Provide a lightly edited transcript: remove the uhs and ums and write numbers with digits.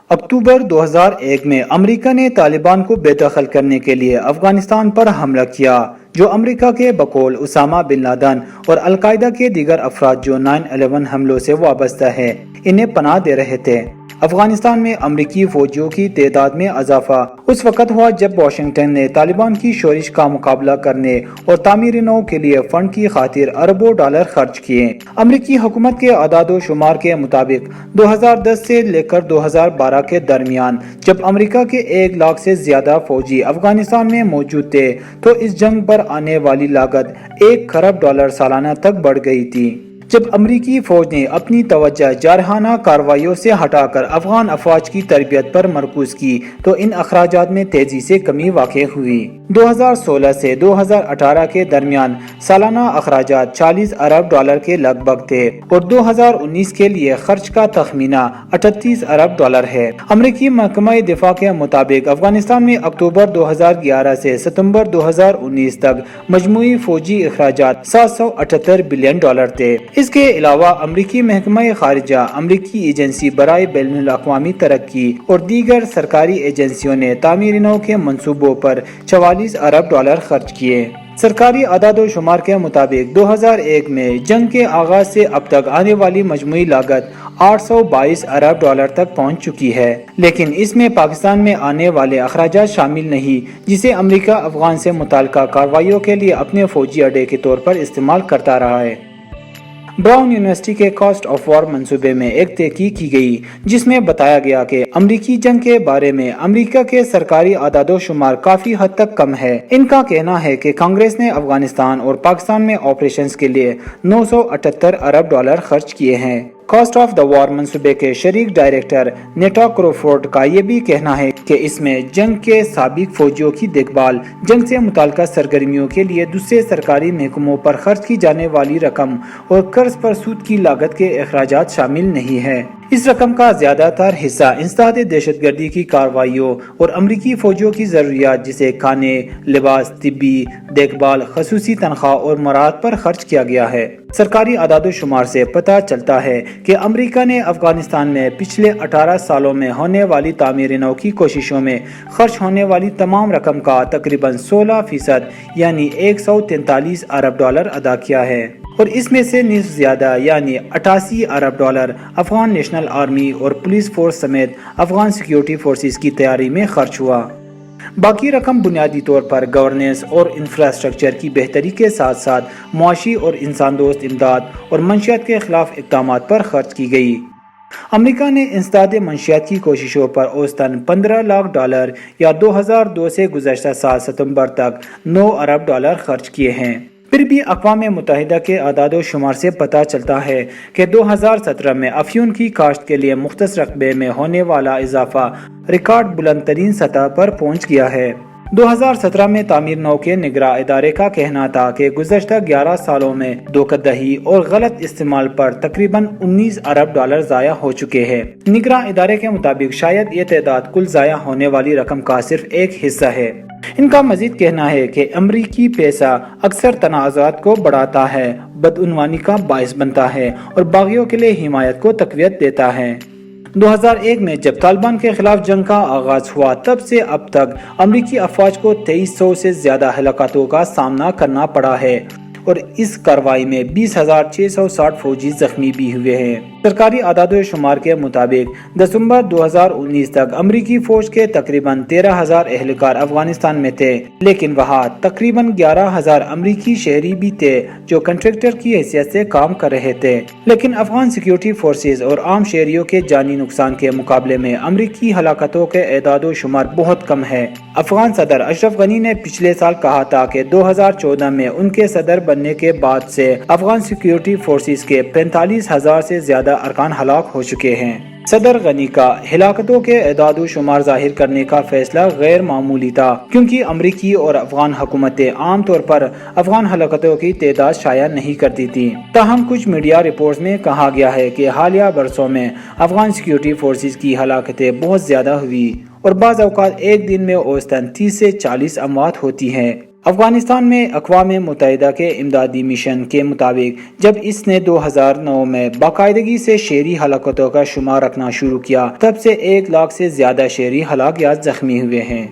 اکتوبر 2001 میں امریکہ نے طالبان کو بے دخل کرنے کے لیے افغانستان پر حملہ کیا، جو امریکہ کے بقول اسامہ بن لادن اور القاعدہ کے دیگر افراد جو 9/11 حملوں سے وابستہ ہیں انہیں پناہ دے رہے تھے۔ افغانستان میں امریکی فوجیوں کی تعداد میں اضافہ اس وقت ہوا جب واشنگٹن نے طالبان کی شورش کا مقابلہ کرنے اور تعمیر نو کے لیے فنڈ کی خاطر اربوں ڈالر خرچ کیے۔ امریکی حکومت کے اعداد و شمار کے مطابق 2010 سے لے کر 2012 کے درمیان جب امریکہ کے 1 لاکھ سے زیادہ فوجی افغانستان میں موجود تھے تو اس جنگ پر آنے والی لاگت 1 کھرب ڈالر سالانہ تک بڑھ گئی تھی۔ جب امریکی فوج نے اپنی توجہ جارحانہ کارروائیوں سے ہٹا کر افغان افواج کی تربیت پر مرکوز کی تو ان اخراجات میں تیزی سے کمی واقع ہوئی۔ 2016 سے 2018 کے درمیان سالانہ اخراجات 40 ارب ڈالر کے لگ بھگ تھے اور 2019 کے لیے خرچ کا تخمینہ 38 ارب ڈالر ہے۔ امریکی محکمہ دفاع کے مطابق افغانستان میں اکتوبر 2011 سے ستمبر 2019 تک مجموعی فوجی اخراجات 778 بلین ڈالر تھے۔ اس کے علاوہ امریکی محکمہ خارجہ، امریکی ایجنسی برائے بین الاقوامی ترقی اور دیگر سرکاری ایجنسیوں نے تعمیر نو کے منصوبوں پر 44 ارب ڈالر خرچ کیے۔ سرکاری اعداد و شمار کے مطابق 2001 میں جنگ کے آغاز سے اب تک آنے والی مجموعی لاگت 822 ارب ڈالر تک پہنچ چکی ہے، لیکن اس میں پاکستان میں آنے والے اخراجات شامل نہیں جسے امریکہ افغان سے متعلقہ کارروائیوں کے لیے اپنے فوجی اڈے کے طور پر استعمال کرتا رہا ہے۔ براؤن یونیورسٹی کے کاسٹ آف وار منصوبے میں ایک تحقیق کی گئی جس میں بتایا گیا کہ امریکی جنگ کے بارے میں امریکہ کے سرکاری اعداد و شمار کافی حد تک کم ہے۔ ان کا کہنا ہے کہ کانگریس نے افغانستان اور پاکستان میں آپریشنز کے لیے 978 ارب ڈالر خرچ کیے ہیں۔ کاسٹ آف دا وار منصوبے کے شریک ڈائریکٹر نیٹا کروفورڈ کا یہ بھی کہنا ہے کہ اس میں جنگ کے سابق فوجیوں کی دیکھ بھال، جنگ سے متعلقہ سرگرمیوں کے لیے دوسرے سرکاری محکموں پر خرچ کی جانے والی رقم اور قرض پر سود کی لاگت کے اخراجات شامل نہیں ہے۔ اس رقم کا زیادہ تر حصہ انسداد دہشت گردی کی کارروائیوں اور امریکی فوجیوں کی ضروریات جیسے کھانے، لباس، طبی دیکھ بھال، خصوصی تنخواہ اور مراعات پر خرچ کیا گیا ہے۔ سرکاری اعداد و شمار سے پتہ چلتا ہے کہ امریکہ نے افغانستان میں پچھلے 18 سالوں میں ہونے والی تعمیر نو کی کوششوں میں خرچ ہونے والی تمام رقم کا تقریباً 16% یعنی 143 ارب ڈالر ادا کیا ہے، اور اس میں سے نصف زیادہ یعنی 88 ارب ڈالر افغان نیشنل آرمی اور پولیس فورس سمیت افغان سیکیورٹی فورسز کی تیاری میں خرچ ہوا۔ باقی رقم بنیادی طور پر گورننس اور انفراسٹرکچر کی بہتری کے ساتھ ساتھ معاشی اور انسان دوست امداد اور منشیات کے خلاف اقدامات پر خرچ کی گئی۔ امریکہ نے انسداد منشیات کی کوششوں پر اوسطاً 15 لاکھ ڈالر یا 2002 سے گزشتہ سال ستمبر تک 9 ارب ڈالر خرچ کیے ہیں۔ پھر بھی اقوام متحدہ کے اعداد و شمار سے پتہ چلتا ہے کہ 2017 میں افیون کی کاشت کے لیے مختص رقبے میں ہونے والا اضافہ ریکارڈ بلند ترین سطح پر پہنچ گیا ہے۔ 2017 میں تعمیر نو کے نگراں ادارے کا کہنا تھا کہ گزشتہ 11 سالوں میں دھوکہ دہی اور غلط استعمال پر تقریباً 19 ارب ڈالر ضائع ہو چکے ہیں۔ نگراں ادارے کے مطابق شاید یہ تعداد کل ضائع ہونے والی رقم کا صرف ایک حصہ ہے۔ ان کا مزید کہنا ہے کہ امریکی پیسہ اکثر تنازعات کو بڑھاتا ہے، بدعنوانی کا باعث بنتا ہے اور باغیوں کے لیے حمایت کو تقویت دیتا ہے۔ 2001 میں جب طالبان کے خلاف جنگ کا آغاز ہوا تب سے اب تک امریکی افواج کو 2300 سے زیادہ ہلاکتوں کا سامنا کرنا پڑا ہے اور اس کارروائی میں 20,660 فوجی زخمی بھی ہوئے ہیں۔ سرکاری اعداد و شمار کے مطابق دسمبر 2019 تک امریکی فوج کے تقریباً 13,000 اہلکار افغانستان میں تھے، لیکن وہاں تقریباً 11,000 امریکی شہری بھی تھے جو کنٹریکٹر کی حیثیت سے کام کر رہے تھے۔ لیکن افغان سیکیورٹی فورسز اور عام شہریوں کے جانی نقصان کے مقابلے میں امریکی ہلاکتوں کے اعداد و شمار بہت کم ہے۔ افغان صدر اشرف غنی نے پچھلے سال کہا تھا کہ 2014 میں ان کے صدر بننے کے بعد سے افغان سیکیورٹی فورسز کے 45,000 سے زیادہ ارکان ہلاک ہو چکے ہیں۔ صدر غنی کا ہلاکتوں کے اعداد و شمار ظاہر کرنے کا فیصلہ غیر معمولی تھا کیونکہ امریکی اور افغان حکومتیں عام طور پر افغان ہلاکتوں کی تعداد شائع نہیں کرتی تھیں۔ تاہم کچھ میڈیا رپورٹس میں کہا گیا ہے کہ حالیہ برسوں میں افغان سیکیورٹی فورسز کی ہلاکتیں بہت زیادہ ہوئی اور بعض اوقات ایک دن میں اوسطاً 30 سے 40 اموات ہوتی ہیں۔ افغانستان میں اقوام متحدہ کے امدادی مشن کے مطابق جب اس نے 2009 میں باقاعدگی سے شہری ہلاکتوں کا شمار رکھنا شروع کیا، تب سے 1 لاکھ سے زیادہ شہری ہلاک یا زخمی ہوئے ہیں۔